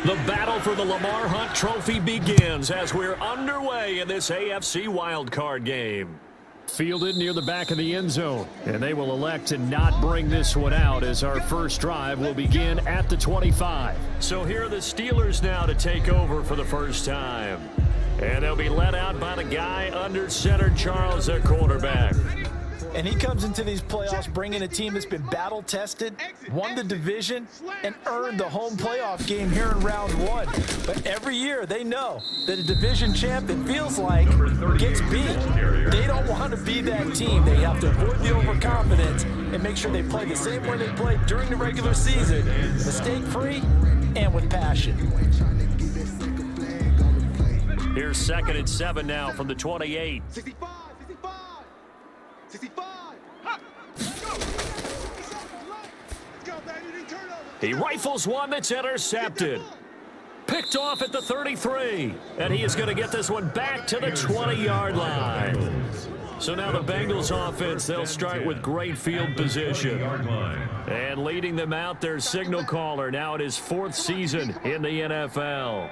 The battle for the Lamar Hunt Trophy begins as we're underway in this AFC Wildcard game. Fielded near the back of the end zone, and they will elect to not bring this one out as our first drive will begin at the 25. So here are the Steelers now to take over for the first time. And they'll be led out by the guy under center, Charles, at quarterback. And he comes into these playoffs bringing a team that's been battle-tested, won the division, and earned the home playoff game here in round one. But every year they know that a division champ, it feels like, gets beat. They don't want to be that team. They have to avoid the overconfidence and make sure they play the same way they played during the regular season, mistake-free and with passion. Here's 2nd and 7 now from the 28. 65. 65. He rifles one that's intercepted. Picked off at the 33. And he is going to get this one back to the 20-yard line. So now the Bengals offense, they'll start with great field position. And leading them out, their signal caller, now in his 4th season in the NFL.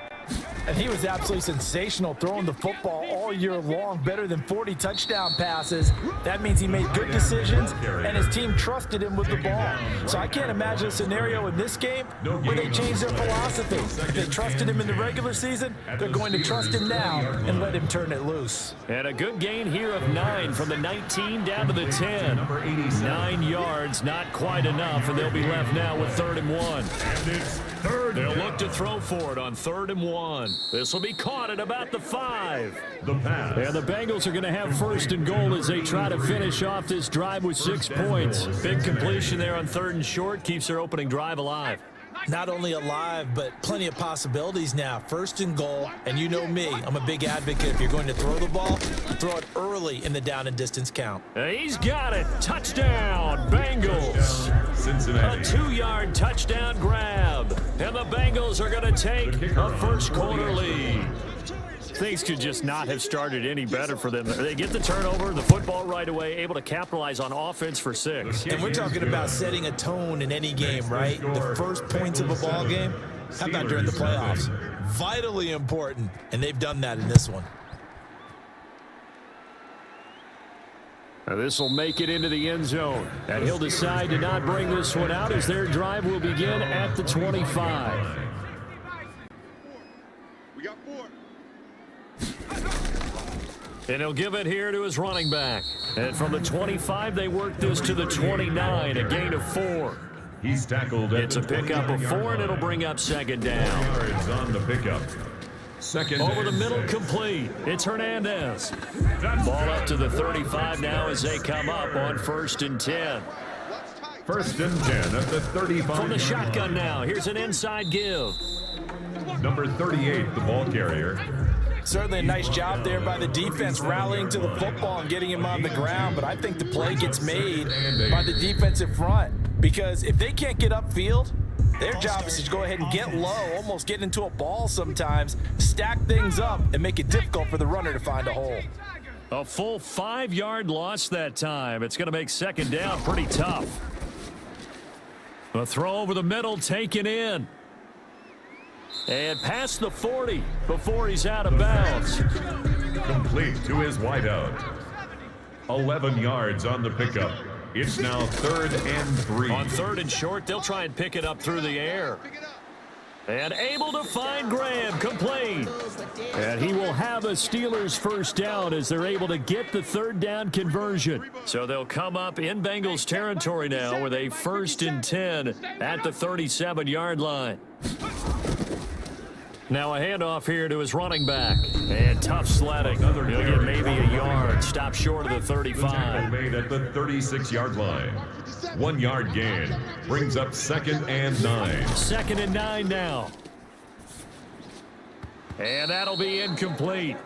And he was absolutely sensational throwing the football all year long, better than 40 touchdown passes. That means he made good decisions, and his team trusted him with the ball. So I can't imagine a scenario in this game where they change their philosophy. If they trusted him in the regular season, they're going to trust him now and let him turn it loose. And a good gain here of 9 from the 19 down to the 10. 9 yards, not quite enough, and they'll be left now with 3rd and 1. They'll look to throw for it on 3rd and 1. This will be caught at about the 5. And the Bengals are going to have 1st and goal as they try to finish off this drive with 6 points. Big completion there on 3rd and short keeps their opening drive alive. Not only alive, but plenty of possibilities now. 1st and goal, and you know me, I'm a big advocate. If you're going to throw the ball, throw it early in the down and distance count. He's got it. Touchdown, Bengals. A 2-yard touchdown grab. And the Bengals are going to take a first-quarter lead. Things could just not have started any better for them. They get the turnover, the football right away, able to capitalize on offense for 6. And we're talking about setting a tone in any game, right? The first points of a ball game, how about during the playoffs? Vitally important, and they've done that in this one. Now this will make it into the end zone, and he'll decide to not bring this one out as their drive will begin at the 25. We got 4. And he'll give it here to his running back. And from the 25, they work this to the 29, a gain of 4. He's tackled. It's a pickup of 4, and it'll bring up 2nd down. Yards on the pickup. 2nd Over the middle, complete. It's Hernandez. Ball up to the 35 now as they come up on 1st and 10. 1st and 10 at the 35. From the shotgun now, here's an inside give. Number 38, the ball carrier. Certainly a nice job there by the defense rallying to the football and getting him on the ground, but I think the play gets made by the defensive front because if they can't get upfield, their job is to go ahead and get low, almost get into a ball sometimes, stack things up, and make it difficult for the runner to find a hole. A full 5-yard loss that time. It's going to make 2nd down pretty tough. A throw over the middle taken in. And past the 40 before he's out of bounds. Complete to his wideout. 11 yards on the pickup. It's now 3rd and 3. On 3rd and short, they'll try and pick it up through the air. And able to find Graham, complete. And he will have a Steelers first down as they're able to get the 3rd down conversion. So they'll come up in Bengals territory now with a 1st and 10 at the 37-yard line. Now a handoff here to his running back. And tough sledding. He'll get maybe a yard. Stop short of the 35. Made at the 36-yard line. 1-yard gain. Brings up 2nd and 9. 2nd and 9 now. And that'll be incomplete.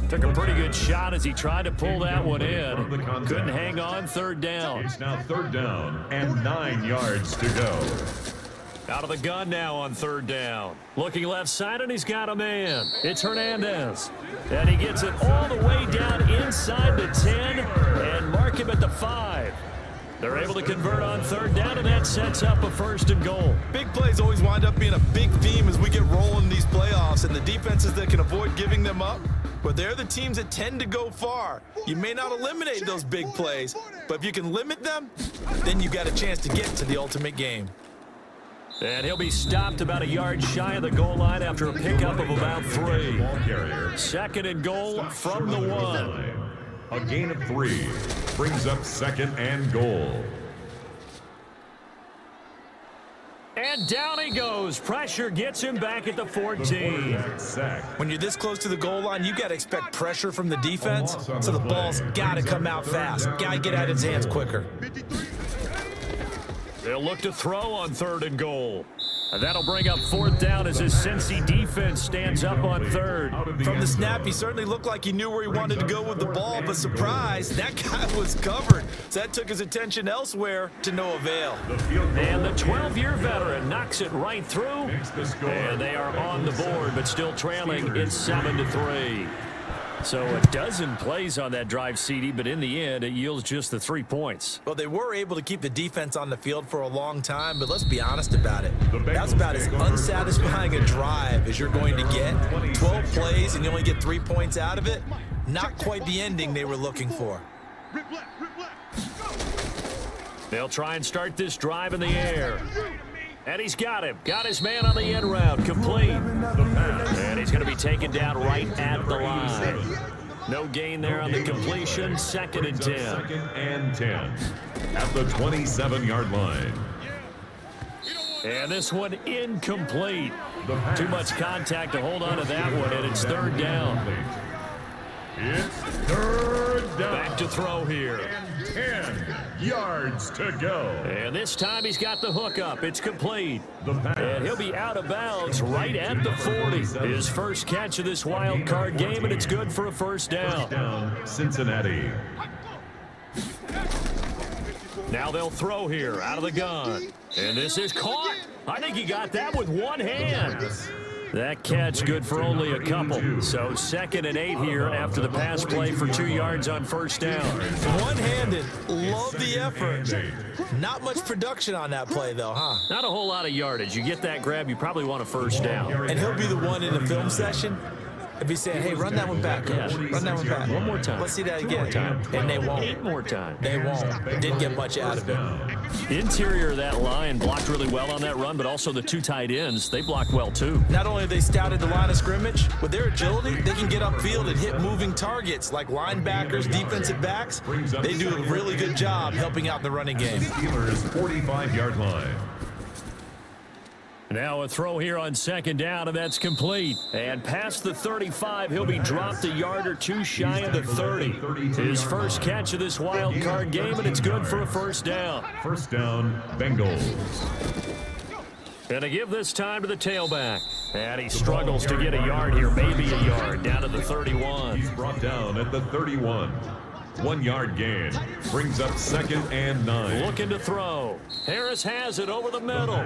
Took a pretty good shot as he tried to pull that one in. Couldn't hang on, 3rd down. It's now 3rd down and 9 yards to go. Out of the gun now on 3rd down. Looking left side, and he's got a man. It's Hernandez. And he gets it all the way down inside the 10 and mark him at the 5. They're able to convert on third down, and that sets up a 1st and goal. Big plays always wind up being a big theme as we get rolling in these playoffs, and the defenses that can avoid giving them up, but they're the teams that tend to go far. You may not eliminate those big plays, but if you can limit them, then you got a chance to get to the ultimate game. And he'll be stopped about a yard shy of the goal line after a pickup of about 3. 2nd and goal from the 1. A gain of 3 brings up 2nd and goal. And down he goes. Pressure gets him back at the 14. When you're this close to the goal line, you got to expect pressure from the defense, so the ball's got to come out fast. Got to get out of his hands quicker. They'll look to throw on 3rd and goal. And that'll bring up 4th down as his Cincy defense stands up on 3rd. From the snap, he certainly looked like he knew where he wanted to go with the ball, but surprise, that guy was covered. So that took his attention elsewhere to no avail. And the 12-year veteran knocks it right through. And they are on the board, but still trailing. It's 7-3. So a dozen plays on that drive, CD, but in the end, it yields just the 3 points. Well, they were able to keep the defense on the field for a long time, but let's be honest about it. That's about as unsatisfying a drive as you're going to get. 12 plays and you only get 3 points out of it. Not quite the ending they were looking for. They'll try and start this drive in the air. And he's got him. Got his man on the end route. Complete. And he's going to be taken down right at the line. No gain there on the completion. 2nd and 10. 2nd and 10 at the 27-yard line. And this one incomplete. Too much contact to hold on to that one, and it's 3rd down. It's 3rd down. Back to throw here. And 10 yards to go. And this time he's got the hook up. It's complete. And he'll be out of bounds right at the 40. His first catch of this wild card game, and it's good for a 1st down. 1st down, Cincinnati. Now they'll throw here out of the gun. And this is caught. I think he got that with one hand. That catch good for only a couple. So 2nd and 8 here after the pass play for 2 yards on 1st down. One-handed. Love the effort. Not much production on that play, though, huh? Not a whole lot of yardage. You get that grab, you probably want a 1st down. And he'll be the one in the film session if he's saying, hey, run that one back, coach. Run that one back. One more time. Let's see that again. And they won't. 8 more times. They won't. Didn't get much out of it. Interior of that line blocked really well on that run, but also the 2 tight ends, they blocked well too. Not only have they scouted the line of scrimmage, with their agility, they can get upfield and hit moving targets like linebackers, defensive backs. They do a really good job helping out in the running game. Steelers 45-yard line. Now a throw here on 2nd down, and that's complete. And past the 35, he'll be dropped a yard or 2 shy of the 30. His first catch of this wild card game, and it's good for a 1st down. 1st down, Bengals. And to give this time to the tailback. And he struggles to get a yard here, maybe a yard, down to the 31. He's brought down at the 31. 1-yard gain brings up 2nd and 9. Looking to throw. Harris has it over the middle.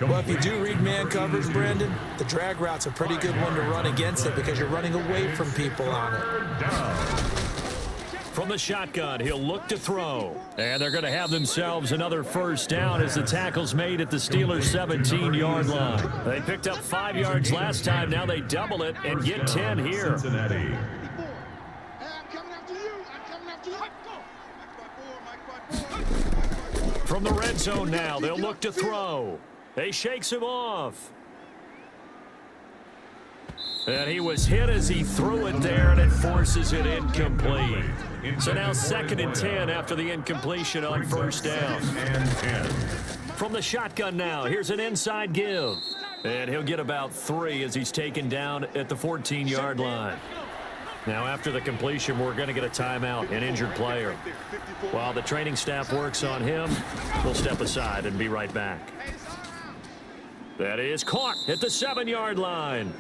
Well, if you do read man coverage, Brandon, the drag route's a pretty good one to run against it because you're running away from people on it. From the shotgun, he'll look to throw. And they're going to have themselves another 1st down as the tackle's made at the Steelers' 17-yard line. They picked up 5 yards last time. Now they double it and get 10 here. Cincinnati. From the red zone now, they'll look to throw. He shakes him off. And he was hit as he threw it there, and it forces it incomplete. So now 2nd and 10 after the incompletion on 1st down. From the shotgun now, here's an inside give. And he'll get about 3 as he's taken down at the 14-yard line. Now, after the completion, we're going to get a timeout, an injured player. While the training staff works on him, we'll step aside and be right back. That is caught at the 7-yard line.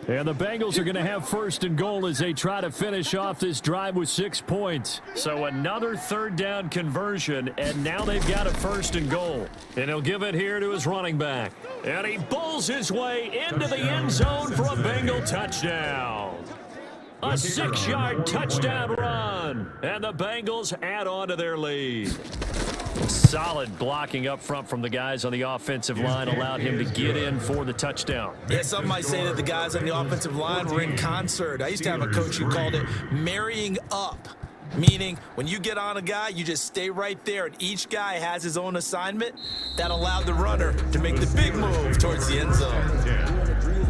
And the Bengals are going to have 1st and goal as they try to finish off this drive with 6 points. So another 3rd down conversion, and now they've got a 1st and goal. And he'll give it here to his running back. And he bulls his way into the end zone for a Bengal touchdown. A 6-yard touchdown run. And the Bengals add on to their lead. Solid blocking up front from the guys on the offensive line allowed him to get in for the touchdown. Yeah, some might say that the guys on the offensive line were in concert. I used to have a coach who called it marrying up, meaning when you get on a guy, you just stay right there, and each guy has his own assignment. That allowed the runner to make the big move towards the end zone.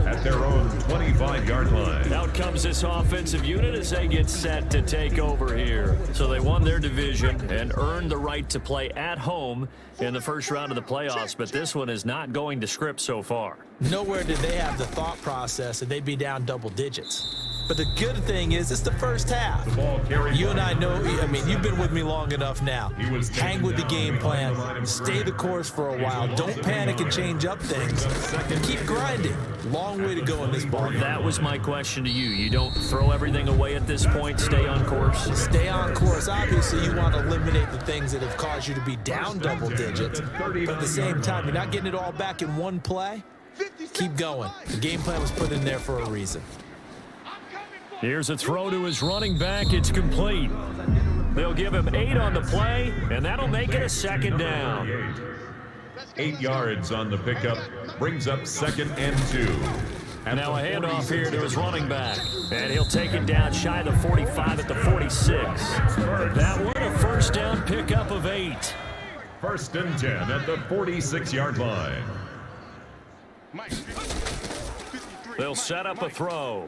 At their own 25-yard line. Out comes this offensive unit as they get set to take over here. So they won their division and earned the right to play at home in the first round of the playoffs, but this one is not going to script so far. Nowhere did they have the thought process that they'd be down double digits. But the good thing is it's the first half. You and I know, I mean, you've been with me long enough now. Hang with the game plan. Stay the course for a while. Don't panic and change up things. Keep grinding. Long way to go in this ball game. That was my question to you. You don't throw everything away at this point. Stay on course. Stay on course. Obviously, you want to eliminate the things that have caused you to be down double digits. But at the same time, you're not getting it all back in one play. Keep going. The game plan was put in there for a reason. Here's a throw to his running back. It's complete. They'll give him 8 on the play, and that'll make it a second down. 8 yards on the pickup brings up 2nd and 2. And now a handoff here to his running back. And he'll take it down shy of the 45 at the 46. That one a first down pickup of 8. 1st and 10 at the 46-yard line. They'll set up a throw.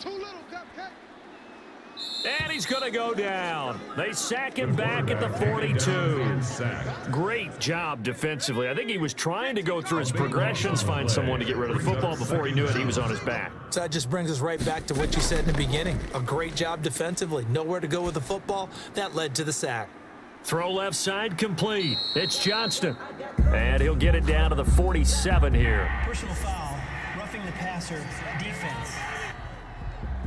And he's going to go down. They sack him back at the 42. Great job defensively. I think he was trying to go through his progressions, find someone to get rid of the football. Before he knew it, he was on his back. So that just brings us right back to what you said in the beginning. A great job defensively. Nowhere to go with the football. That led to the sack. Throw left side complete. It's Johnston. And he'll get it down to the 47 here. Personal foul, roughing the passer, defense.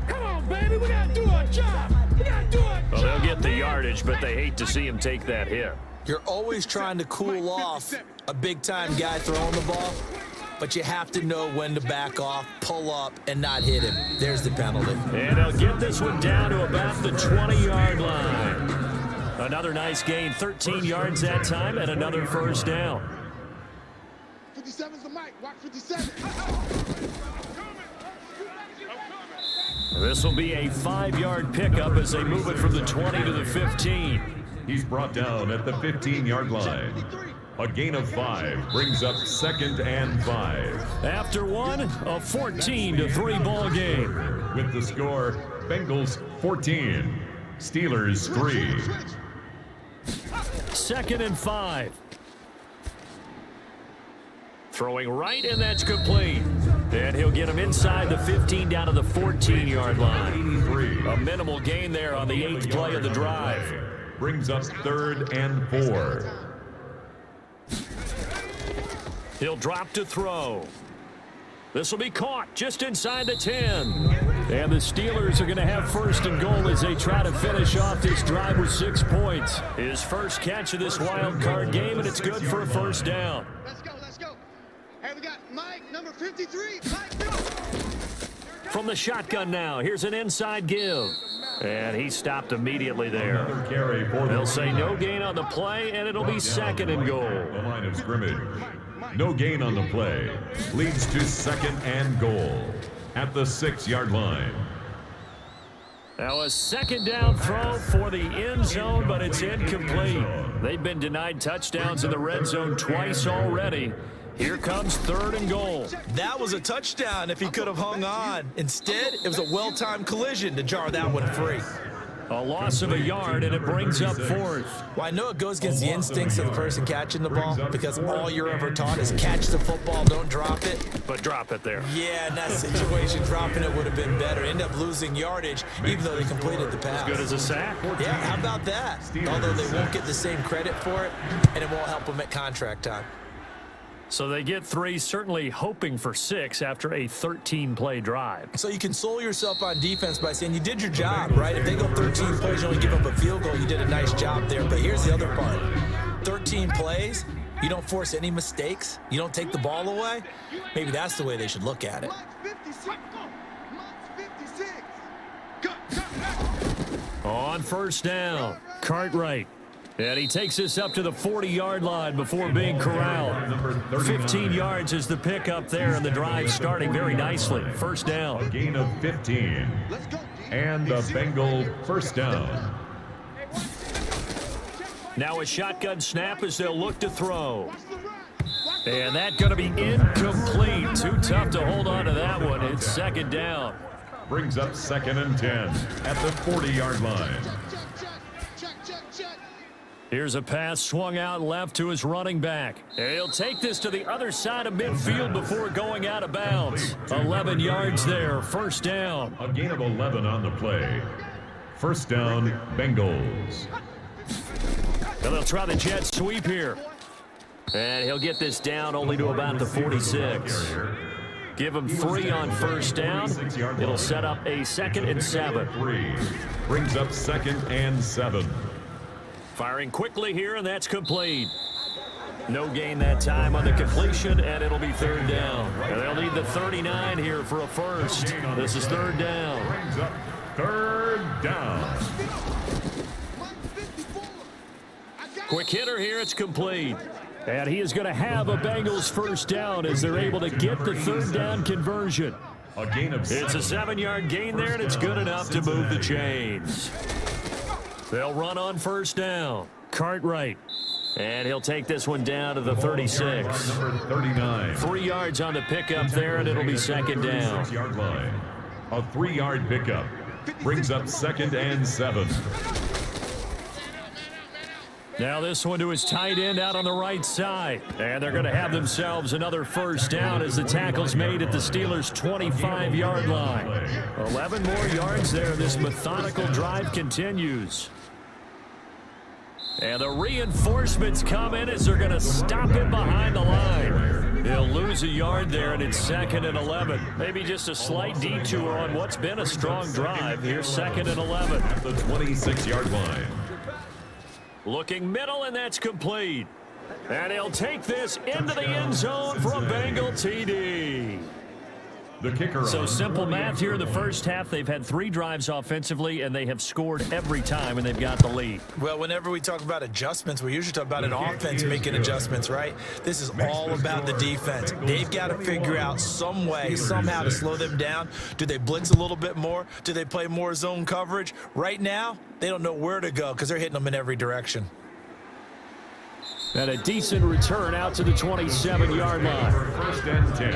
Come on, baby, we gotta do our job. We gotta do our job. Well, they'll get the yardage, but they hate to see him take that hit. You're always trying to cool off a big-time guy throwing the ball, but you have to know when to back off, pull up, and not hit him. There's the penalty. And they'll get this one down to about the 20-yard line. Another nice gain, 13 yards that time, and another first down. 57's the mic. Watch 57. This will be a 5-yard pickup as they move it from the 20 to the 15. He's brought down at the 15-yard line. A gain of 5 brings up 2nd and 5. After one, a 14-3 ball game. With the score, Bengals 14, Steelers 3. 2nd and 5. Throwing right, and that's complete. And he'll get him inside the 15 down to the 14-yard line. A minimal gain there on the 8th play of the drive. Brings up 3rd and 4. He'll drop to throw. This will be caught just inside the 10. And the Steelers are going to have 1st and goal as they try to finish off this drive with 6 points. His first catch of this wild card game, and it's good for a first down. Let's go, let's go. Hey, we got Mike, number 53. Mike, go. From the shotgun now, here's an inside give. And he stopped immediately there. They'll say no gain on the play, and it'll be 2nd and goal. The line of scrimmage. No gain on the play. Leads to 2nd and goal at the 6-yard line. Now a 2nd down throw for the end zone, but it's incomplete. They've been denied touchdowns in the red zone twice already. Here comes 3rd and goal. That was a touchdown if he could have hung on. Instead, it was a well-timed collision to jar that one free. A loss of a yard, and it brings up 4th. Well, I know it goes against the instincts of the person catching the ball because all you're ever taught is catch the football, don't drop it. But drop it there. Yeah, in that situation, dropping it would have been better. End up losing yardage, even though they completed the pass. Good as a sack. Yeah, how about that? Although they won't get the same credit for it, and it won't help them at contract time. So they get 3, certainly hoping for 6 after a 13-play drive. So you console yourself on defense by saying you did your job, right? If they go 13 plays, you only give up a field goal, you did a nice job there. But here's the other part. 13 plays, you don't force any mistakes, you don't take the ball away. Maybe that's the way they should look at it. Mike 56. Mike 56. Go, go. On first down, Cartwright. And he takes this up to the 40-yard line before being corralled. 15 yards is the pickup there, and the drive starting very nicely. First down. A gain of 15. And the Bengal first down. Now a shotgun snap as they'll look to throw. And that's going to be incomplete. Too tough to hold on to that one. It's second down. Brings up 2nd and 10 at the 40-yard line. Here's a pass swung out left to his running back. And he'll take this to the other side of midfield before going out of bounds. 11 yards there, first down. A gain of 11 on the play. First down, Bengals. And they'll try the jet sweep here. And he'll get this down only to about the 46. Give him 3 on first down. It'll set up a 2nd and 7. 3. Brings up 2nd and 7. Firing quickly here, and that's complete. No gain that time on the completion, and it'll be third down. And they'll need the 39 here for a first. This is third down. Brings up third down. Quick hitter here, it's complete. And he is going to have a Bengals first down as they're able to get the third down conversion. A gain of 7. It's a 7-yard gain there, and it's good enough to move the chains. They'll run on first down. Cartwright. And he'll take this one down to the 36. Number 39. 3 yards on the pickup there, and it'll be second down. 6-yard line. A 3-yard pickup. Brings up 2nd and 7. Now this one to his tight end out on the right side. And they're going to have themselves another first down as the tackle's made at the Steelers' 25-yard line. 11 more yards there. This methodical drive continues. And the reinforcements come in as they're going to stop him behind the line. He'll lose a yard there, and it's 2nd and 11. Maybe just a slight detour on what's been a strong drive. Here's 2nd and 11. At the 26-yard line. Looking middle, and that's complete. And he'll take this into the end zone for a Bengal TD. The kicker. So simple math here in the first half. They've had 3 drives offensively, and they have scored every time, and they've got the lead. Well, whenever we talk about adjustments, we usually talk about an offense making adjustments, right? This is all about the defense. They've got to figure out some way, somehow to slow them down. Do they blitz a little bit more? Do they play more zone coverage? Right now, they don't know where to go because they're hitting them in every direction. And a decent return out to the 27-yard line. First and 10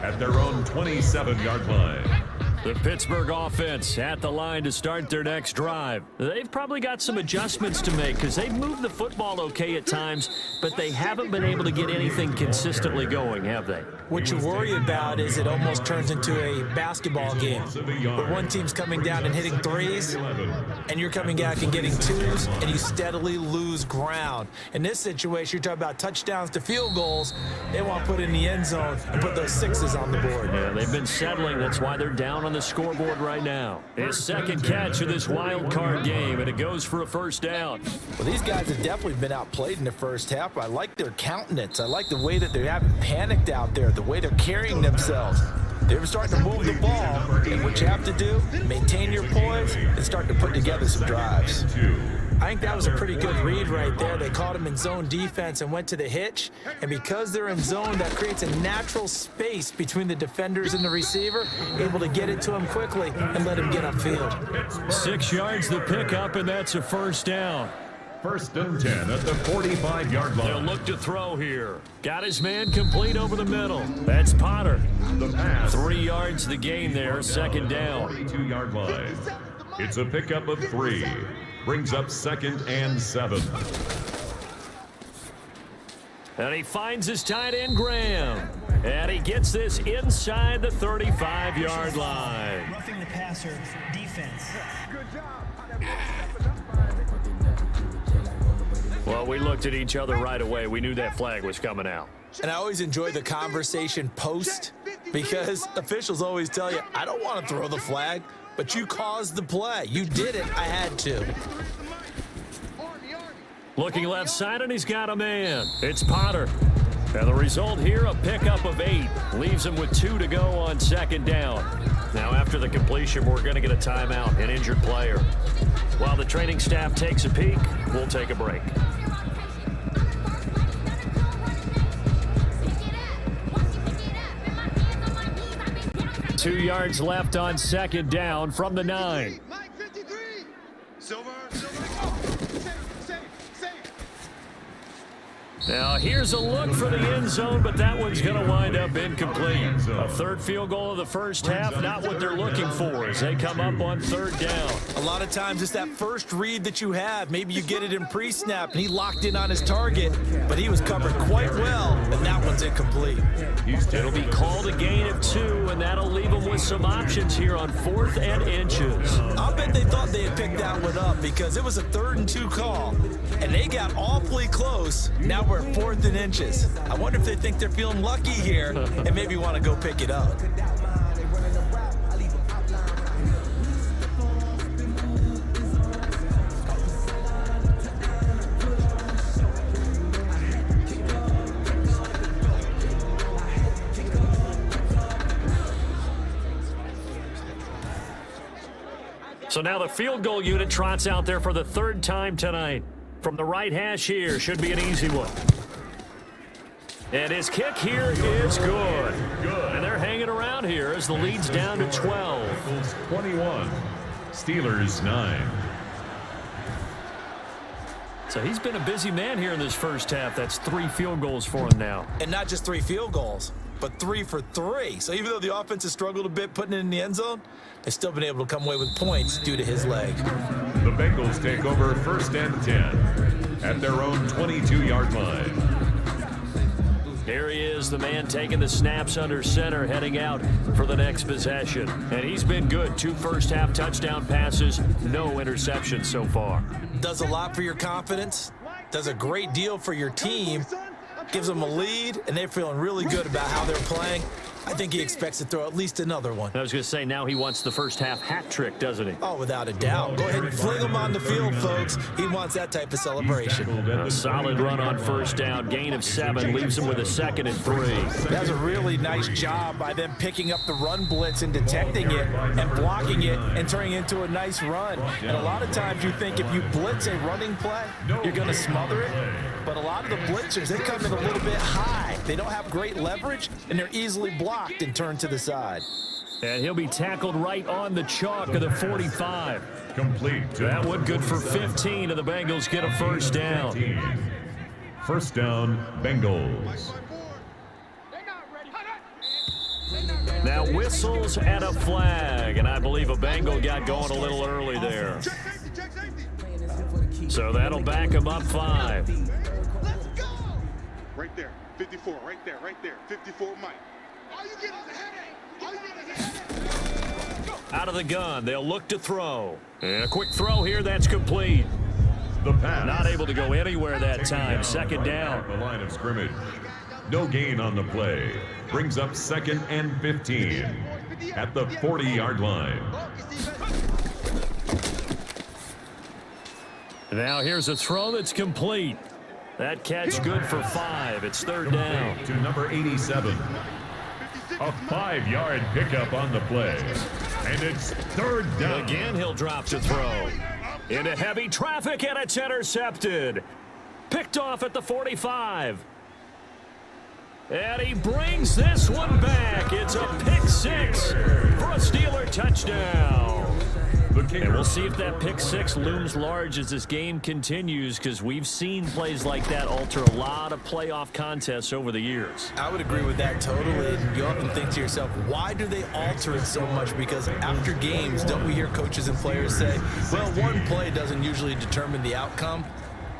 at their own 27-yard line. The Pittsburgh offense at the line to start their next drive. They've probably got some adjustments to make because they've moved the football okay at times, but they haven't been able to get anything consistently going, have they? What you worry about is it almost turns into a basketball game where one team's coming down and hitting threes, and you're coming back and getting twos, and you steadily lose ground. In this situation, you're talking about touchdowns to field goals. They want to put in the end zone and put those 6s on the board. Yeah, they've been settling. That's why they're down on the scoreboard right now. His second catch of this wild card game, and it goes for a first down. Well, these guys have definitely been outplayed in the first half. I like their countenance. I like the way that they haven't panicked out there, the way they're carrying themselves. They're starting to move the ball, and what you have to do, maintain your poise and start to put together some drives. I think that was a pretty good read right there. They caught him in zone defense and went to the hitch. And because they're in zone, that creates a natural space between the defenders and the receiver, able to get it to him quickly and let him get upfield. 6 yards the pickup, and that's a first down. First and 10 at the 45-yard line. They'll look to throw here. Got his man complete over the middle. That's Potter. The pass. 3 yards the gain there, second down. 42-yard line. It's a pickup of 3. Brings up 2nd and 7. And he finds his tight end, Graham. And he gets this inside the 35-yard line. Roughing the passer defense. Well, we looked at each other right away. We knew that flag was coming out. And I always enjoy the conversation post because officials always tell you, I don't want to throw the flag, but you caused the play. You did it. I had to. Looking left side, and he's got a man. It's Potter. And the result here, a pickup of 8. Leaves him with 2 to go on second down. Now after the completion, we're going to get a timeout, an injured player. While the training staff takes a peek, we'll take a break. Two yards left on second down from the 9. Now here's a look for the end zone, but that one's going to wind up incomplete. A third field goal of the first half, not what they're looking for as they come up on third down. A lot of times it's that first read that you have. Maybe you get it in pre-snap, and he locked in on his target, but he was covered quite well, and that one's incomplete. It'll be called a gain of 2, and that'll leave them with some options here on 4th and inches. I'll bet they thought they had picked that one up because it was a 3rd and 2 call, and they got awfully close. Now we're at 4th and inches. I wonder if they think they're feeling lucky here and maybe want to go pick it up. So now the field goal unit trots out there for the 3rd time tonight. From the right hash here, should be an easy one. And his kick here is good. And they're hanging around here as the lead's down to 12. 21, Steelers 9. So he's been a busy man here in this first half. That's 3 field goals for him now. And not just 3 field goals, but 3 for 3. So even though the offense has struggled a bit putting it in the end zone, they've still been able to come away with points due to his leg. The Bengals take over 1st and 10 at their own 22-yard line. Here he is, the man taking the snaps under center, heading out for the next possession. And he's been good. 2 first-half touchdown passes, no interceptions so far. Does a lot for your confidence, does a great deal for your team, gives them a lead, and they're feeling really good about how they're playing. I think he expects to throw at least another one. I was going to say, now he wants the first half hat trick, doesn't he? Oh, without a doubt. Go ahead and fling him on the field, folks. He wants that type of celebration. A solid run on first down. Gain of 7 leaves him with a 2nd and 3. That's a really nice job by them picking up the run blitz and detecting it and blocking it and turning it into a nice run. And a lot of times you think if you blitz a running play, you're going to smother it. But a lot of the blitzers, they come in a little bit high. They don't have great leverage, and they're easily blocked and turned to the side. And he'll be tackled right on the chalk of the 45. Complete. That one good for 15, and the Bengals get a first down. 1st down, Bengals. Now whistles and a flag, and I believe a Bengal got going a little early there. So that'll back him up 5. Let's go! Right there, 54, right there, 54, Mike. All you get is a headache. All you get is a headache. Out of the gun, they'll look to throw. And a quick throw here, that's complete. The pass. Not able to go anywhere that time. 2nd down. The line of scrimmage. No gain on the play. Brings up 2nd and 15 at the 40-yard line. Now here's a throw that's complete. That catch good for 5. It's 3rd down. To number 87. A 5-yard pickup on the play. And it's 3rd down. Again, he'll drop to throw. Into heavy traffic, and it's intercepted. Picked off at the 45. And he brings this one back. It's a pick 6 for a Steeler touchdown. And we'll see if that pick 6 looms large as this game continues, because we've seen plays like that alter a lot of playoff contests over the years. I would agree with that totally. And you often think to yourself, why do they alter it so much? Because after games, don't we hear coaches and players say, well, one play doesn't usually determine the outcome.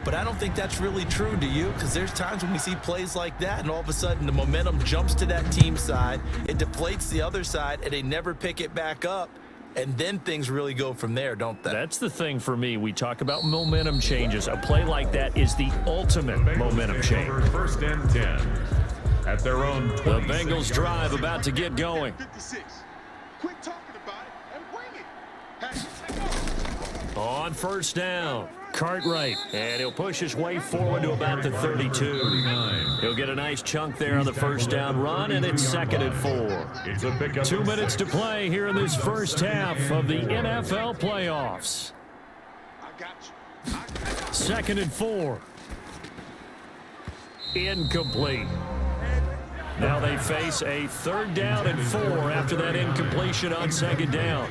But I don't think that's really true, do you? Because there's times when we see plays like that, and all of a sudden the momentum jumps to that team side, it deflates the other side, and they never pick it back up. And then things really go from there, don't they? That's the thing for me. We talk about momentum changes. A play like that is the ultimate momentum change. 1st and 10 at their own 26. The Bengals drive about to get going. 56. Quit talking about it and bring it. On 1st down. Cartwright, and he'll push his way forward to about the 32. He'll get a nice chunk there on the first down run, and it's 2nd and 4. It's a pickup. 2 minutes to play here in this first half of the NFL playoffs. I got you. 2nd and 4. Incomplete. Now they face a 3rd down and 4 after that incompletion on 2nd down.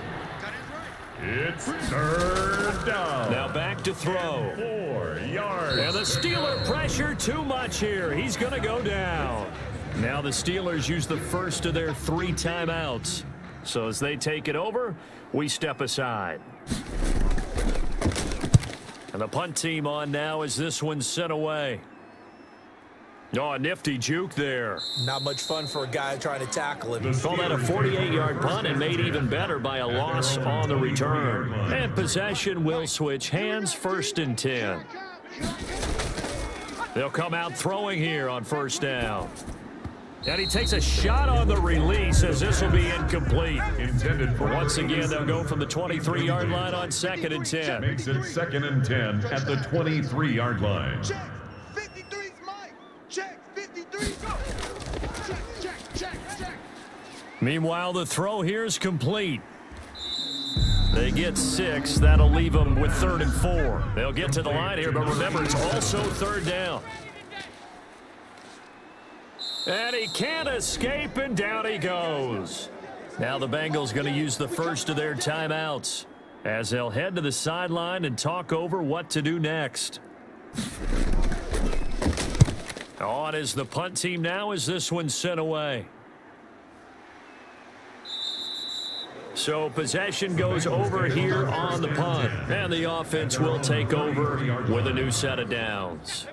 It's 3rd down. Now back to throw. 4 yards. And the Steeler pressure too much here. He's going to go down. Now the Steelers use the first of their 3 timeouts. So as they take it over, we step aside. And the punt team on now as this one's sent away. Oh, a nifty juke there. Not much fun for a guy trying to tackle him. Call that a 48-yard punt and made even better by a loss on the return. And possession will switch hands, 1st and 10. They'll come out throwing here on 1st down. And he takes a shot on the release as this will be incomplete. Intended for Once again, they'll go from the 23-yard line on 2nd and 10. Makes it 2nd and 10 at the 23-yard line. Check. 53's Mike. Check. 53. Go. Check. Meanwhile, the throw here is complete. They get 6. That'll leave them with 3rd and 4. They'll get to the line here, but remember, it's also 3rd down. And he can't escape, and down he goes. Now the Bengals going to use the first of their timeouts as they'll head to the sideline and talk over what to do next. On is the punt team now as this one's sent away. So possession goes over here on the punt, and the offense will take over with a new set of downs.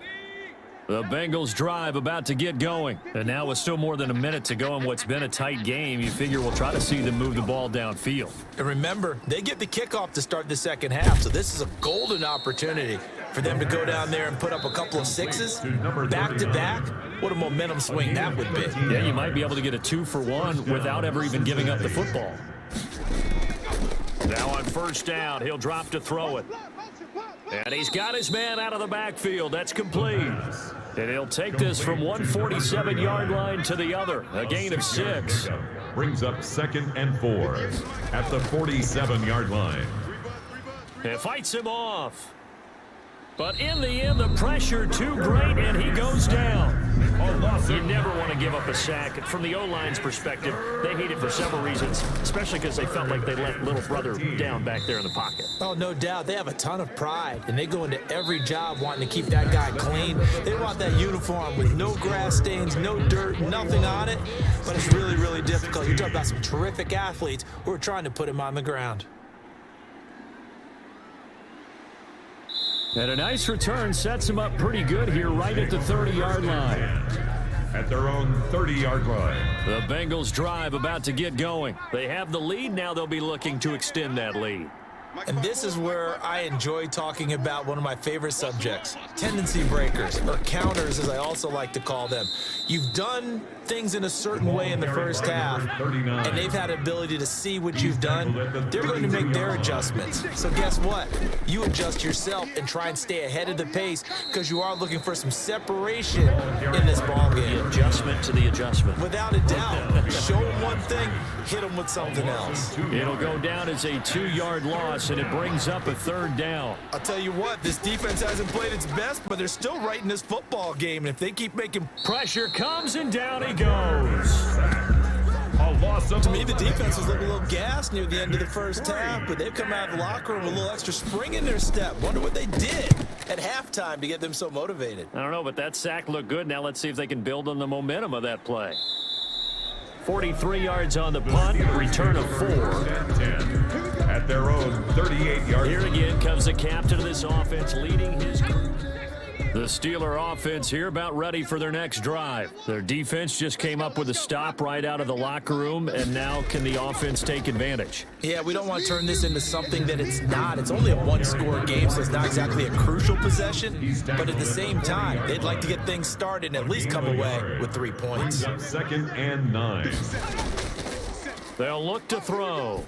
The Bengals drive about to get going. And now with still more than a minute to go in what's been a tight game, you figure we'll try to see them move the ball downfield. And remember, they get the kickoff to start the second half, so this is a golden opportunity for them to go down there and put up a couple of 6s back-to-back. What a momentum swing that would be. Yeah, you might be able to get a 2-for-1 without ever even giving up the football. Now on 1st down, he'll drop to throw it. And he's got his man out of the backfield. That's complete. And he'll take this from 147-yard line to the other. A gain of 6. Brings up 2nd and 4 at the 47-yard line. And fights him off. But in the end, the pressure too great, and he goes down. You never want to give up a sack. From the O-line's perspective, they hate it for several reasons, especially because they felt like they let little brother down back there in the pocket. Oh, no doubt. They have a ton of pride, and they go into every job wanting to keep that guy clean. They want that uniform with no grass stains, no dirt, nothing on it. But it's really, really difficult. You're talking about some terrific athletes who are trying to put him on the ground. And a nice return sets him up pretty good here right at the 30-yard line. At their own 30-yard line. The Bengals drive about to get going. They have the lead. Now they'll be looking to extend that lead. And this is where I enjoy talking about one of my favorite subjects, tendency breakers, or counters as I also like to call them. You've done things in a certain way in the first half, and they've had ability to see what you've done. They're going to make their adjustments. So guess what? You adjust yourself and try and stay ahead of the pace because you are looking for some separation in this ballgame. The adjustment to the adjustment. Without a doubt. Show them one thing, hit them with something else. It'll go down as a 2-yard loss, and it brings up a 3rd down. I'll tell you what, this defense hasn't played its best, but they're still right in this football game. And if they keep making Pressure comes, and down he goes. A loss of To me, the defense was looking a little gassed near the end of the first half, but they've come out of the locker room with a little extra spring in their step. Wonder what they did at halftime to get them so motivated. I don't know, but that sack looked good. Now let's see if they can build on the momentum of that play. 43 yards on the punt, return of 4. at their own 38-yard line. Here again comes the captain of this offense leading his group. The Steeler offense here about ready for their next drive. Their defense just came up with a stop right out of the locker room, and now can the offense take advantage? Yeah, we don't want to turn this into something that it's not. It's only a one-score game, so it's not exactly a crucial possession. But at the same time, they'd like to get things started and at least come away with 3 points. 2nd and 9. They'll look to throw.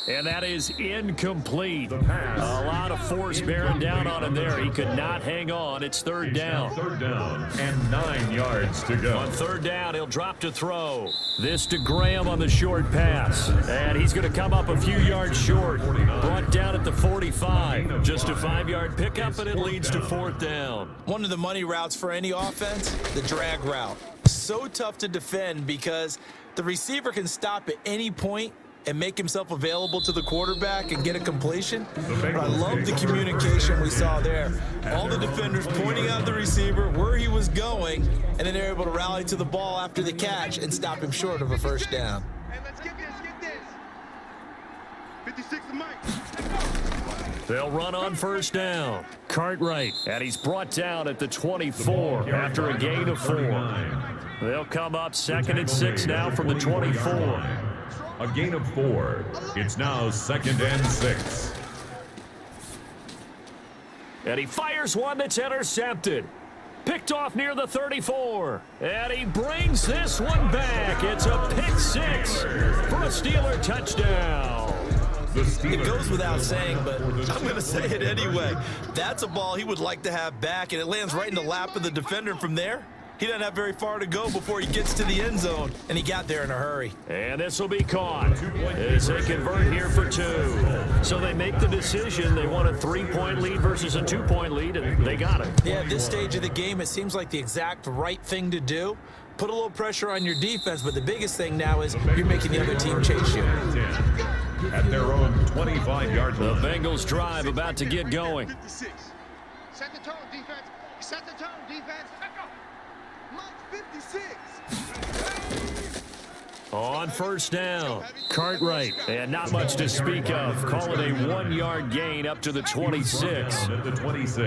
And that is incomplete. A lot of force bearing down on him there. He could not hang on. It's third down. Third down and 9 yards to go. On third down, he'll drop to throw. This to Graham on the short pass. And he's going to come up a few yards short. Brought down at the 45. Just a 5-yard pickup, and it leads to fourth down. One of the money routes for any offense, the drag route. So tough to defend because the receiver can stop at any point and make himself available to the quarterback and get a completion. But I love the communication we saw there. All the defenders pointing out the receiver, where he was going, and then they're able to rally to the ball after the catch and stop him short of a first down. Hey, let's get this. 56 to Mike. They'll run on first down. Cartwright, and he's brought down at the 24 after a gain of 4. They'll come up 2nd and 6 now from the 24. A gain of 4. It's now 2nd and 6. And he fires one that's intercepted. Picked off near the 34. And he brings this one back. It's a pick 6 for a Steeler touchdown. It goes without saying, but I'm going to say it anyway. That's a ball he would like to have back, and it lands right in the lap of the defender from there. He doesn't have very far to go before he gets to the end zone, and he got there in a hurry. And this will be caught as they convert here for 2. So they make the decision. They want a 3-point lead versus a 2-point lead, and they got it. Yeah, at this stage of the game, it seems like the exact right thing to do. Put a little pressure on your defense, but the biggest thing now is you're making the other team chase you. At their own 25-yard line. The Bengals drive about to get going. 56. Set the tone, defense. Set the tone, defense. Mike 56. On first down, Cartwright, and not much to speak of. Call it a 1-yard gain up to the 26.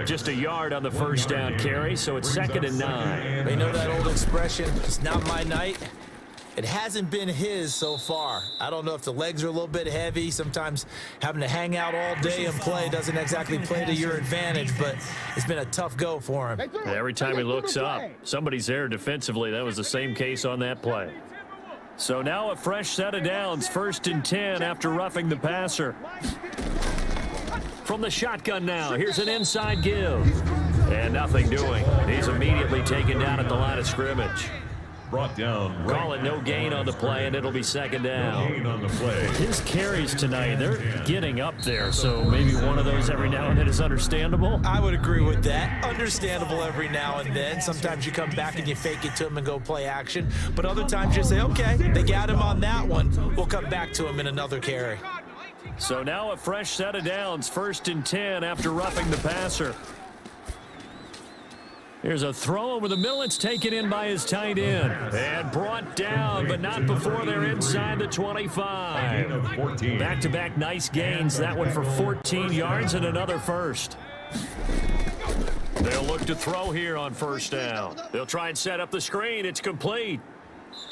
Just a yard on the first down carry, so it's 2nd and 9. You know that old expression, it's not my night? It hasn't been his so far. I don't know if the legs are a little bit heavy. Sometimes having to hang out all day and play doesn't exactly play to your advantage, but it's been a tough go for him. Every time he looks up, somebody's there defensively. That was the same case on that play. So now a fresh set of downs, 1st and 10 after roughing the passer. From the shotgun now, here's an inside give. And nothing doing. He's immediately taken down at the line of scrimmage. Brought down. Call it no gain on the play, and it'll be 2nd down. No gain on the play. His carries tonight, they're getting up there, so maybe one of those every now and then is understandable. I would agree with that. Understandable every now and then. Sometimes you come back and you fake it to him and go play action. But other times you say, okay, they got him on that one. We'll come back to him in another carry. So now a fresh set of downs, 1st and 10 after roughing the passer. Here's a throw over the middle. It's taken in by his tight end. And brought down, but not before they're inside the 25. Back-to-back nice gains. That one for 14 yards and another first. They'll look to throw here on first down. They'll try and set up the screen. It's complete.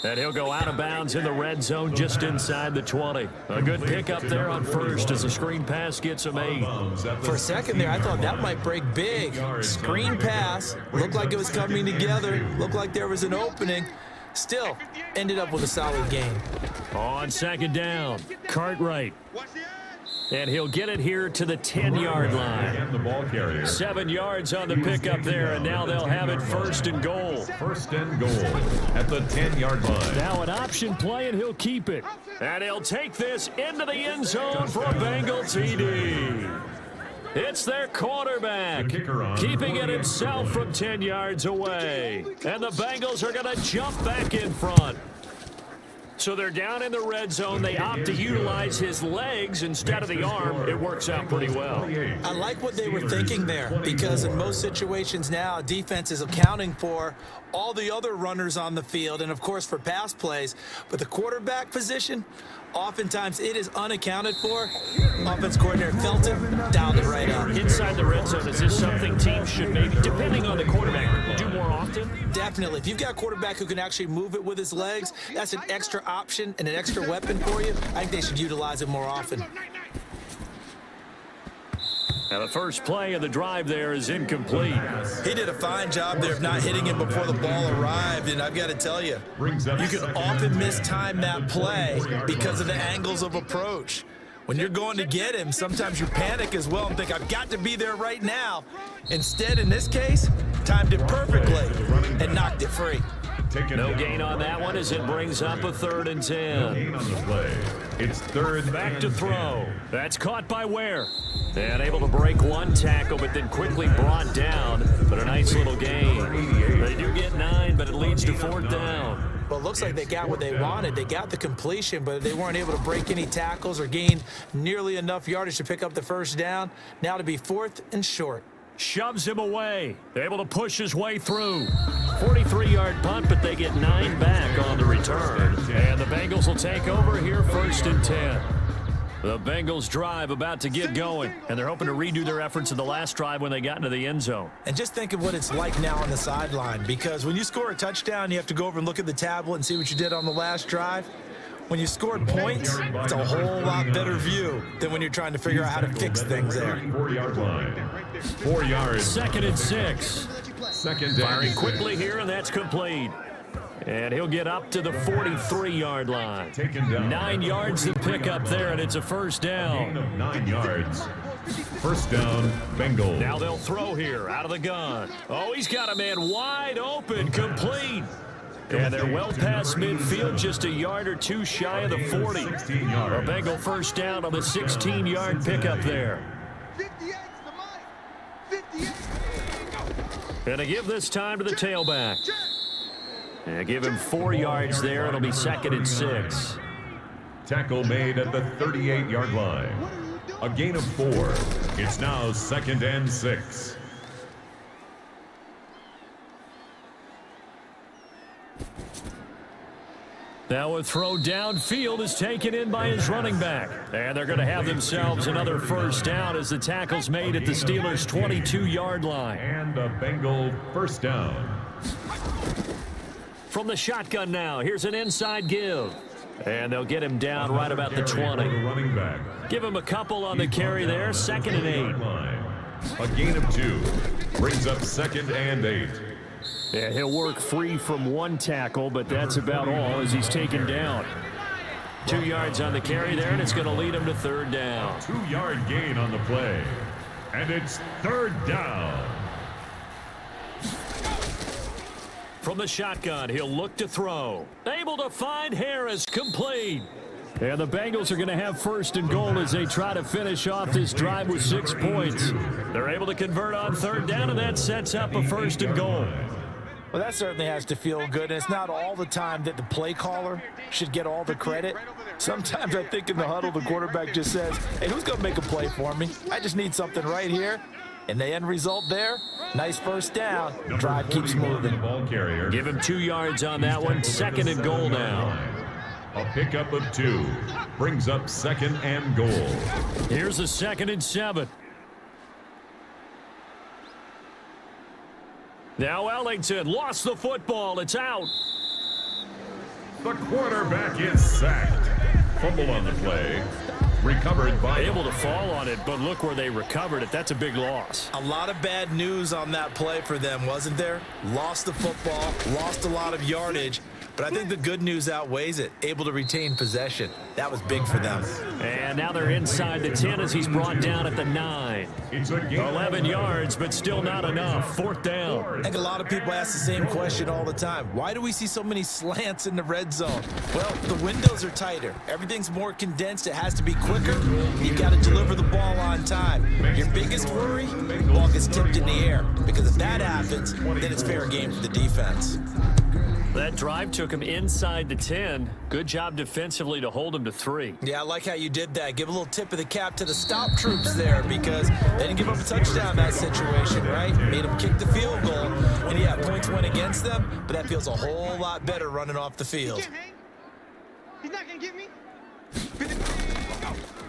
And he'll go out of bounds in the red zone just inside the 20. A good pickup there on first as the screen pass gets him 8. For a second there, I thought that might break big. Screen pass. Looked like it was coming together. Looked like there was an opening. Still, ended up with a solid gain. On 2nd down, Cartwright. Watch the edge. And he'll get it here to the 10-yard line. And the ball carrier. 7 yards on the pickup there, and now they'll have it 1st and goal. 1st and goal at the 10-yard line. Now an option play, and he'll keep it. And he'll take this into the end zone for a Bengal TD. It's their quarterback, keeping it himself from 10 yards away. And the Bengals are going to jump back in front. So they're down in the red zone. They opt to utilize his legs instead of the arm. It works out pretty well. I like what they were thinking there, because in most situations now, defense is accounting for all the other runners on the field and, of course, for pass plays. But the quarterback position, oftentimes it is unaccounted for. Offense coordinator felt it, dialed it right up. Inside the red zone, is this something teams should maybe, depending on the quarterback, do more often? Definitely. If you've got a quarterback who can actually move it with his legs, that's an extra option and an extra weapon for you. I think they should utilize it more often. Now the first play of the drive there is incomplete. He did a fine job there of not hitting him before the ball arrived, and I've got to tell you, you can often mistime that play because of the angles of approach. When you're going to get him, sometimes you panic as well and think, I've got to be there right now. Instead, in this case, timed it perfectly and knocked it free. No gain on that one as it brings up a 3rd and 10. Gain on the play. It's 3rd Back and to throw. 10. That's caught by Ware. And able to break one tackle, but then quickly brought down. But a nice little gain. They do get 9, but it leads to 4th down. Well, it looks like they got what they wanted. They got the completion, but they weren't able to break any tackles or gain nearly enough yardage to pick up the 1st down. Now to be 4th and short. Shoves him away. Able to push his way through. 43-yard punt, but they get 9 back on the return. And the Bengals will take over here 1st and 10. The Bengals drive about to get going, and they're hoping to redo their efforts in the last drive when they got into the end zone. And just think of what it's like now on the sideline, because when you score a touchdown, you have to go over and look at the tablet and see what you did on the last drive. When you scored points, it's a whole lot better view than when you're trying to figure out how to fix things there. 4-yard line. 4 yards. 2nd and 6. Second Firing and quickly here, and that's complete. And he'll get up to the 43-yard line. Taken down. 9 yards to pick up there, and it's a 1st Gain down. of 9 yards. 1st down, Bengals. Now they'll throw here out of the gun. Oh, he's got a man wide open, complete. And they're well past midfield, just a yard or two shy of the 40. 16 A yards. Bengal 1st down on the 16-yard pickup there. 58's the mic. 58. And to give this time to the tailback. And give him 4 yards there. It'll be 2nd and 6. Tackle made at the 38-yard line. A gain of 4. It's now 2nd and 6. Now a throw downfield is taken in by his running back. And they're going to have themselves another 1st down as the tackle's made at the Steelers' 22-yard line. And a Bengal 1st down. From the shotgun now, here's an inside give. And they'll get him down right about the 20. Running back. Give him a couple on the carry there, 2nd and 8. A gain of 2. Brings up 2nd and 8. Yeah, he'll work free from one tackle, but that's about all as he's taken down. 2 yards on the carry there, and it's going to lead him to 3rd down. 2-yard gain on the play. And it's 3rd down. From the shotgun, he'll look to throw. Able to find Harris, complete. And the Bengals are going to have 1st and goal as they try to finish off this drive with 6 points. They're able to convert on 3rd down, and that sets up a 1st and goal. Well, that certainly has to feel good, and it's not all the time that the play caller should get all the credit. Sometimes I think in the huddle, the quarterback just says, hey, who's going to make a play for me? I just need something right here. And the end result there, nice 1st down. Drive keeps moving. Ball carrier. Give him 2 yards on that one. 2nd and goal now. A pickup of 2. Brings up 2nd and goal. Here's a 2nd and 7. Now Ellington lost the football. It's out. The quarterback is sacked. Fumble on the play. Recovered by... Able to fall on it, but look where they recovered it. That's a big loss. A lot of bad news on that play for them, wasn't there? Lost the football, lost a lot of yardage, but I think the good news outweighs it. Able to retain possession. That was big for them. And now they're inside the 10 as he's brought down at the 9. It's a gain. 11 yards, but still not enough. 4th down. I think a lot of people ask the same question all the time. Why do we see so many slants in the red zone? Well, the windows are tighter. Everything's more condensed. It has to be quicker. You've got to deliver the ball on time. Your biggest worry? Ball gets tipped in the air. Because if that happens, then it's fair game for the defense. That drive took him inside the 10. Good job defensively to hold him to 3. Yeah, I like how you did that. Give a little tip of the cap to the stop troops there because they didn't give up a touchdown in that situation, right? Made them kick the field goal. And yeah, points went against them, but that feels a whole lot better running off the field. He's not going to get me.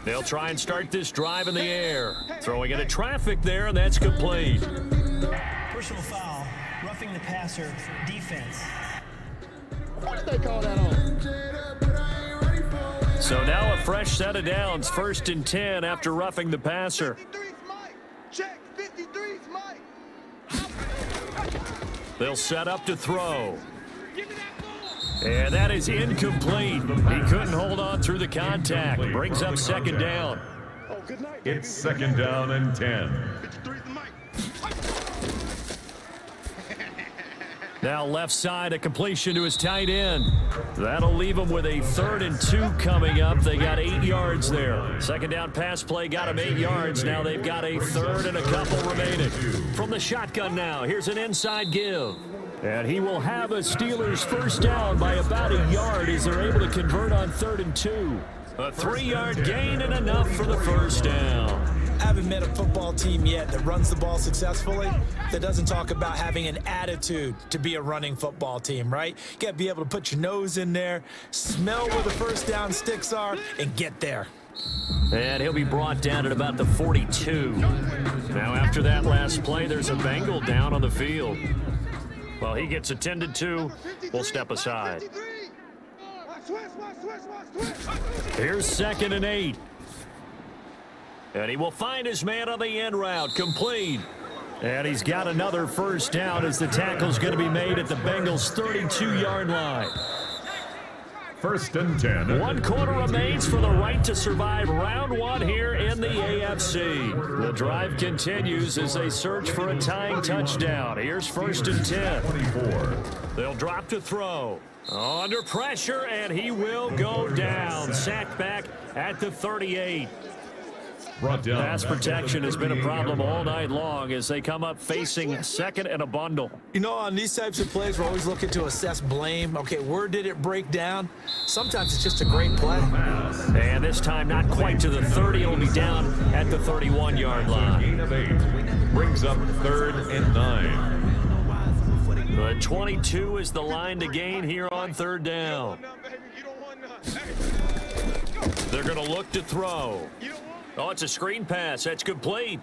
They'll try and start this drive in the air. Throwing into traffic there, and that's complete. Personal foul, roughing the passer, defense. What did they call that on? So now a fresh set of downs, 1st and 10 after roughing the passer. 53's Mike. Check, 53's Mike. They'll set up to throw. Give me that ball. And that is incomplete. He couldn't hold on through the contact. Brings up second down. It's second down and 10. Now left side, a completion to his tight end. That'll leave him with a 3rd and 2 coming up. They got 8 yards there. Second down pass play got him 8 yards. Now they've got a 3rd and a couple remaining. From the shotgun now, here's an inside give. And he will have a Steelers first down by about a yard as they're able to convert on 3rd and 2. A 3-yard gain and enough for the first down. I haven't met a football team yet that runs the ball successfully that doesn't talk about having an attitude to be a running football team, right? You got to be able to put your nose in there, smell where the first down sticks are, and get there. And he'll be brought down at about the 42. Now after that last play, there's a Bengal down on the field. Well, he gets attended to. We'll step aside. Here's 2nd and 8. And he will find his man on the end route, complete. And he's got another first down as the tackle's going to be made at the Bengals' 32-yard line. 1st and 10. 1 quarter remains for the right to survive round 1 here in the AFC. The drive continues as they search for a tying touchdown. Here's 1st and 10. 24. They'll drop to throw. Under pressure, and he will go down. Sacked back at the 38. Brought down. Pass protection has been a problem all night long as they come up facing 2nd and a bundle. You know, on these types of plays, we're always looking to assess blame. Okay, where did it break down? Sometimes it's just a great play. And this time not quite to the 30. It'll be down at the 31-yard line. Gain of 8. Brings up 3rd and 9. The 22 is the line to gain here on 3rd down. They're going to look to throw. Oh, it's a screen pass. That's complete.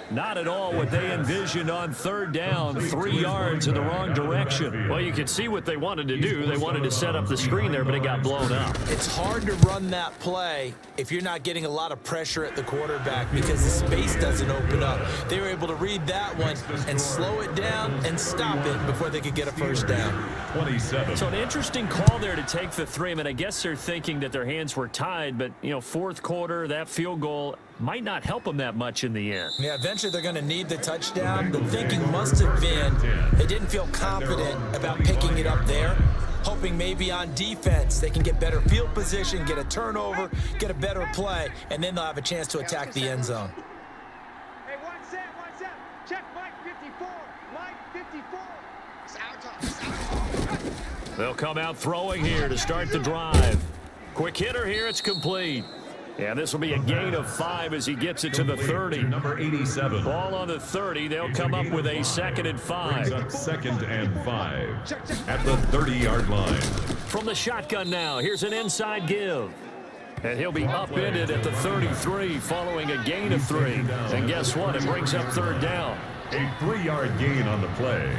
Not at all what they envisioned on 3rd down. 3 yards in the wrong direction. Well, you can see what they wanted to do. They wanted to set up the screen there, but it got blown up. It's hard to run that play if you're not getting a lot of pressure at the quarterback because the space doesn't open up. They were able to read that one and slow it down and stop it before they could get a first down. 27. So an interesting call there to take the 3. I mean, I guess they're thinking that their hands were tied, but, you know, 4th quarter, that field goal might not help them that much in the end. Yeah, eventually they're going to need the touchdown. The thinking must have been they didn't feel confident about picking it up there, hoping maybe on defense they can get better field position, get a turnover, get a better play, and then they'll have a chance to attack the end zone. Hey, one set. Check Mike 54. Mike 54. It's our time. They'll come out throwing here to start the drive. Quick hitter here. It's complete. And this will be a gain of 5 as he gets it to the 30. Number 87. Ball on the 30. They'll come up with a 2nd and 5. Brings up 2nd and 5 at the 30-yard line. From the shotgun now, here's an inside give. And he'll be upended at the 33 following a gain of 3. And guess what? It brings up 3rd down. A 3-yard gain on the play.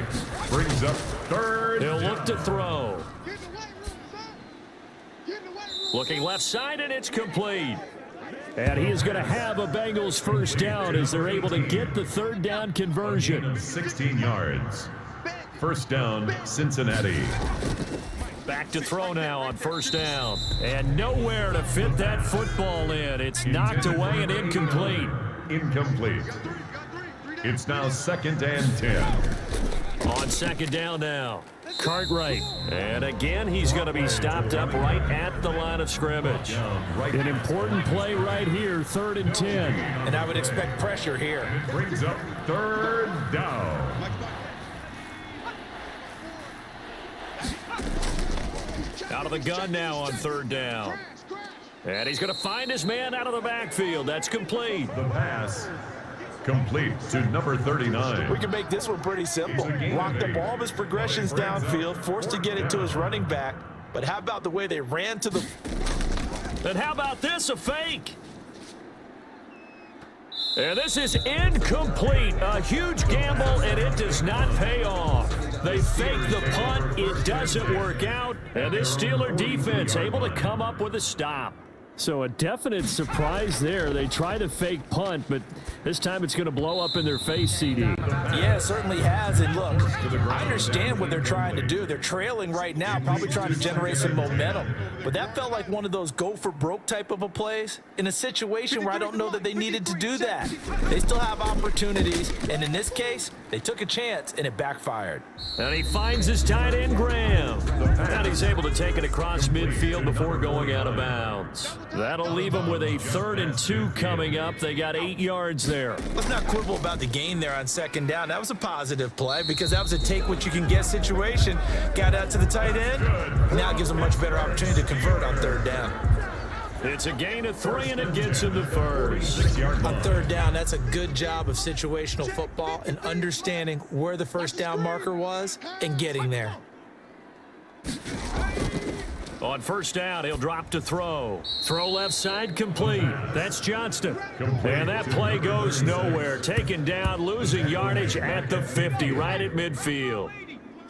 Brings up 3rd. He'll look to throw. Looking left side, and it's complete. And he is going to have a Bengals first down as they're able to get the 3rd down conversion. 16 yards. First down, Cincinnati. Back to throw now on 1st down. And nowhere to fit that football in. It's knocked away and incomplete. Incomplete. It's now 2nd and 10. On 2nd down now. Cartwright. And again, he's going to be stopped up right at the line of scrimmage. An important play right here, 3rd and 10. And I would expect pressure here. Brings up 3rd down. Out of the gun now on 3rd down. And he's going to find his man out of the backfield. That's complete. The pass complete to number 39. We can make this one pretty simple. Locked up all of his progressions downfield, forced to get it to his running back. But how about the way they ran to the... And how about this, a fake? And this is incomplete. A huge gamble, and it does not pay off. They fake the punt. It doesn't work out. And this Steeler defense able to come up with a stop. So a definite surprise there. They try the fake punt, but this time it's going to blow up in their face, CD. Yeah, it certainly has. And look, I understand what they're trying to do. They're trailing right now, probably trying to generate some momentum. But that felt like one of those go-for-broke type of a plays in a situation where I don't know that they needed to do that. They still have opportunities, and in this case, they took a chance, and it backfired. And he finds his tight end, Graham. And he's able to take it across midfield before going out of bounds. That'll leave them with a 3rd and 2 coming up. They got 8 yards there. Let's not quibble about the gain there on 2nd down. That was a positive play because that was a take-what-you-can-get situation. Got out to the tight end. Now it gives them a much better opportunity to convert on 3rd down. It's a gain of 3, and it gets him to first. On 3rd down, that's a good job of situational football and understanding where the first down marker was and getting there. On 1st down, he'll drop to throw. Throw left side, complete. That's Johnston. And that play goes nowhere. Taken down, losing yardage at the 50, right at midfield.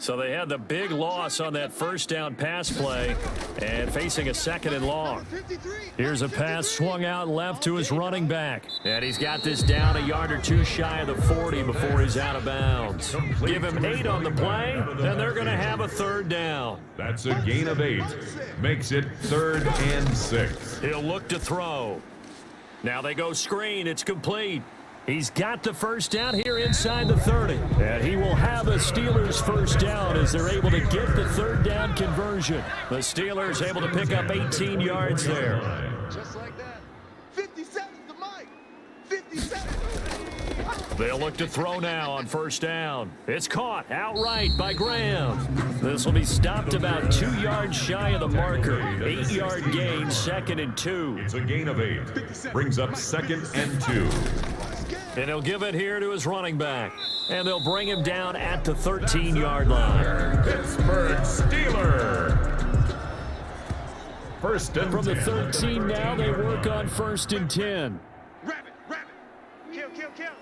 So they had the big loss on that 1st down pass play and facing a 2nd and long. Here's a pass swung out left to his running back. And he's got this down a yard or 2 shy of the 40 before he's out of bounds. Give him 8 on the play, then they're going to have a 3rd down. That's a gain of 8. Makes it 3rd and 6. He'll look to throw. Now they go screen. It's complete. He's got the 1st down here inside the 30. And he will have a Steelers 1st down as they're able to get the 3rd down conversion. The Steelers able to pick up 18 yards there. Just like that. 57's the mic. 57. They'll look to throw now on 1st down. It's caught outright by Graham. This will be stopped about 2 yards shy of the marker. 8-yard gain, 2nd and 2. It's a gain of 8. Brings up 2nd and 2. And he'll give it here to his running back. And they'll bring him down at the 13-yard line. Pittsburgh Steelers. 1st and From the 10. 13 now, they work on 1st and 10. Rabbit. Kill, kill, kill.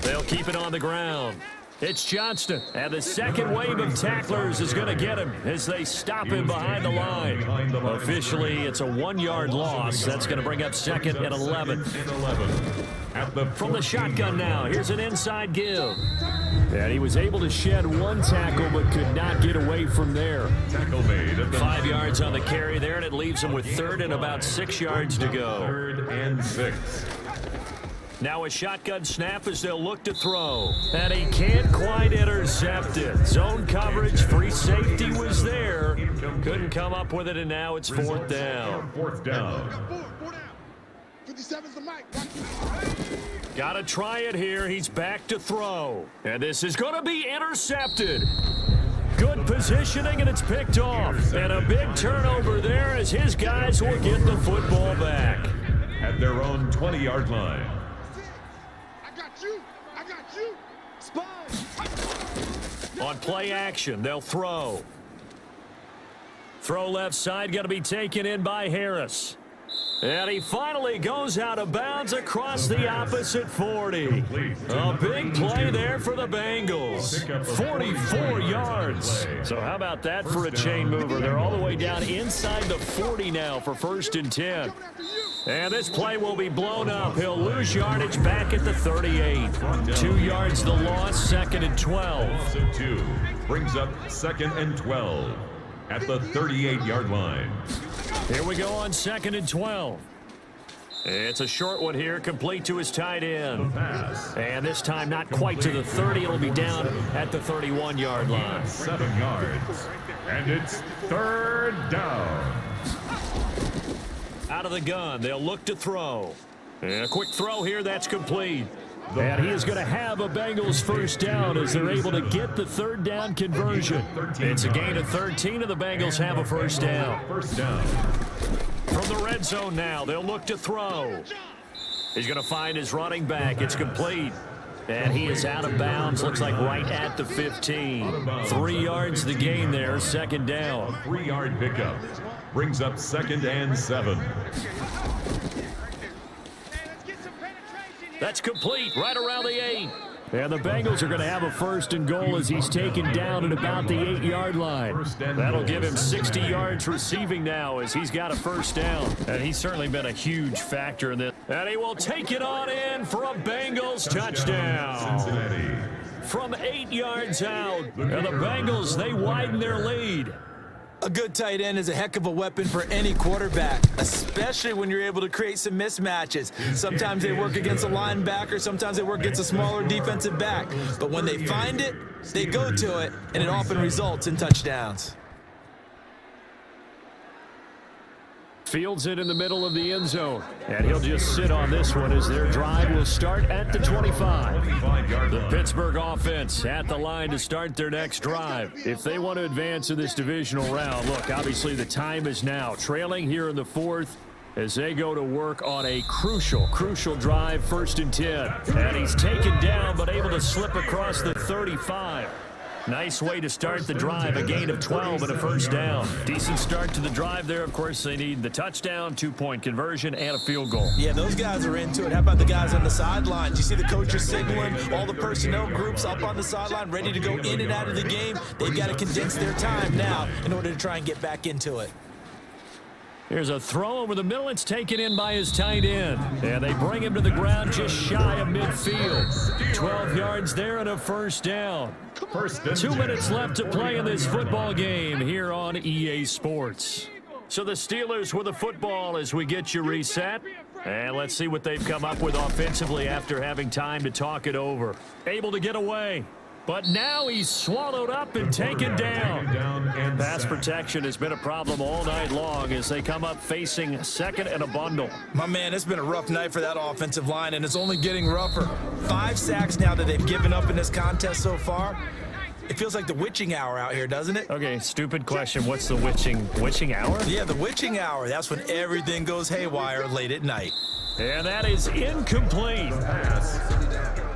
They'll keep it on the ground. It's Johnston, and the 2nd wave of tacklers is going to get him as they stop him behind the line. Officially, it's a 1-yard loss. That's going to bring up 2nd and 11. From the shotgun now, here's an inside give. And he was able to shed 1 tackle but could not get away from there. Tackle made at the 5 yards on the carry there, and it leaves him with 3rd and about 6 yards to go. 3rd and 6. Now a shotgun snap as they'll look to throw. And he can't quite intercept it. Zone coverage, free safety was there. Couldn't come up with it, and now it's 4th down. 4th down. 4 down. 57's the mic. Got to try it here. He's back to throw. And this is going to be intercepted. Good positioning, and it's picked off. And a big turnover there as his guys will get the football back. At their own 20-yard line. I got you. Spy. On play action, they'll throw. Throw left side, going to be taken in by Harris. And he finally goes out of bounds across the opposite 40. A big play there for the Bengals. 44 yards. So how about that for a chain mover? They're all the way down inside the 40 now for 1st and 10. And this play will be blown up. He'll lose yardage back at the 38. 2 yards the loss, 2nd and 12. 2 brings up 2nd and 12 at the 38-yard line. Here we go on 2nd and 12. It's a short one here, complete to his tight end. And this time not quite to the 30. It'll be down at the 31-yard line. 7 yards. And it's 3rd down. Out of the gun, they'll look to throw. And a quick throw here, that's complete. And he is going to have a Bengals 1st down as they're able to get the 3rd down conversion. It's a gain of 13, and the Bengals have a 1st down. 1st down. From the red zone now, they'll look to throw. He's going to find his running back. It's complete. And he is out of bounds, looks like right at the 15. 3 yards the gain there, 2nd down. 3-yard pickup. Brings up 2nd and 7. That's complete right around the 8. And the Bengals are going to have a 1st and goal as he's taken down at about the 8-yard line. That'll give him 60 yards receiving now as he's got a 1st down. And he's certainly been a huge factor in this. And he will take it on in for a Bengals touchdown. Cincinnati. From 8 yards out. And the Bengals, they widen their lead. A good tight end is a heck of a weapon for any quarterback, especially when you're able to create some mismatches. Sometimes they work against a linebacker, sometimes they work against a smaller defensive back. But when they find it, they go to it, and it often results in touchdowns. Fields it in the middle of the end zone. And he'll just sit on this one as their drive will start at the 25. The Pittsburgh offense at the line to start their next drive. If they want to advance in this divisional round, look, obviously the time is now. Trailing here in the 4th as they go to work on a crucial drive, 1st and 10. And he's taken down but able to slip across the 35. Nice way to start the drive, a gain of 12 and a 1st down. Decent start to the drive there. Of course, they need the touchdown, 2-point conversion, and a field goal. Yeah, those guys are into it. How about the guys on the sidelines? You see the coaches signaling, all the personnel groups up on the sideline, ready to go in and out of the game. They've got to condense their time now in order to try and get back into it. Here's a throw over the middle. It's taken in by his tight end. And they bring him to the ground just shy of midfield. 12 yards there and a 1st down. 2 minutes left to play in this football game here on EA Sports. So the Steelers with the football as we get you reset. And let's see what they've come up with offensively after having time to talk it over. Able to get away. But now he's swallowed up and taken down. Pass protection has been a problem all night long as they come up facing 2nd and a bundle. My man, it's been a rough night for that offensive line, and it's only getting rougher. 5 sacks now that they've given up in this contest so far. It feels like the witching hour out here, doesn't it? Okay, stupid question. What's the witching hour? Yeah, the witching hour. That's when everything goes haywire late at night. And that is incomplete.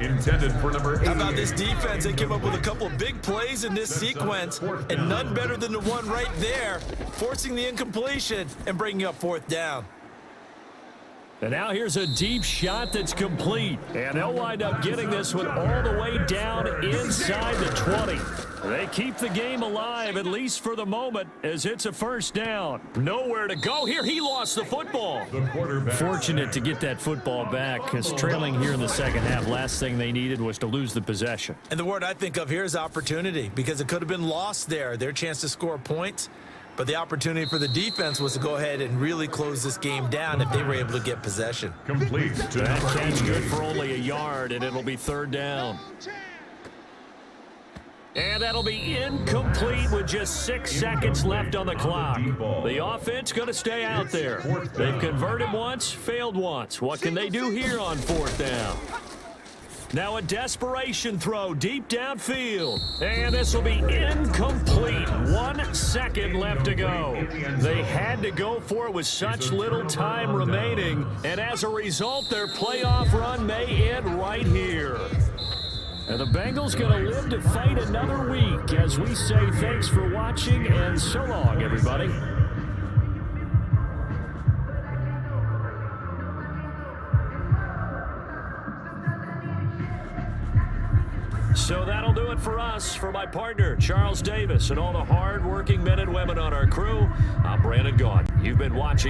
Intended for number 8. How about this defense? They came up with a couple of big plays in this sequence, and none better than the one right there, forcing the incompletion and bringing up 4th down. And now here's a deep shot that's complete. And they'll wind up getting this one all the way down inside the 20. They keep the game alive, at least for the moment, as it's a 1st down. Nowhere to go here. He lost the football. Fortunate to get that football back, because trailing here in the 2nd half, last thing they needed was to lose the possession. And the word I think of here is opportunity, because it could have been lost there, their chance to score points. But the opportunity for the defense was to go ahead and really close this game down if they were able to get possession. Complete. That catch good for only a yard, and it'll be 3rd down. And that'll be incomplete with just 6 seconds left on the clock. The offense going to stay out there. They've converted once, failed once. What can they do here on 4th down? Now a desperation throw deep downfield. And this will be incomplete. 1 second left to go. They had to go for it with such little time remaining. And as a result, their playoff run may end right here. And the Bengals going to live to fight another week as we say thanks for watching and so long, everybody. So that'll do it for us. For my partner, Charles Davis, and all the hard-working men and women on our crew, I'm Brandon Gaudin. You've been watching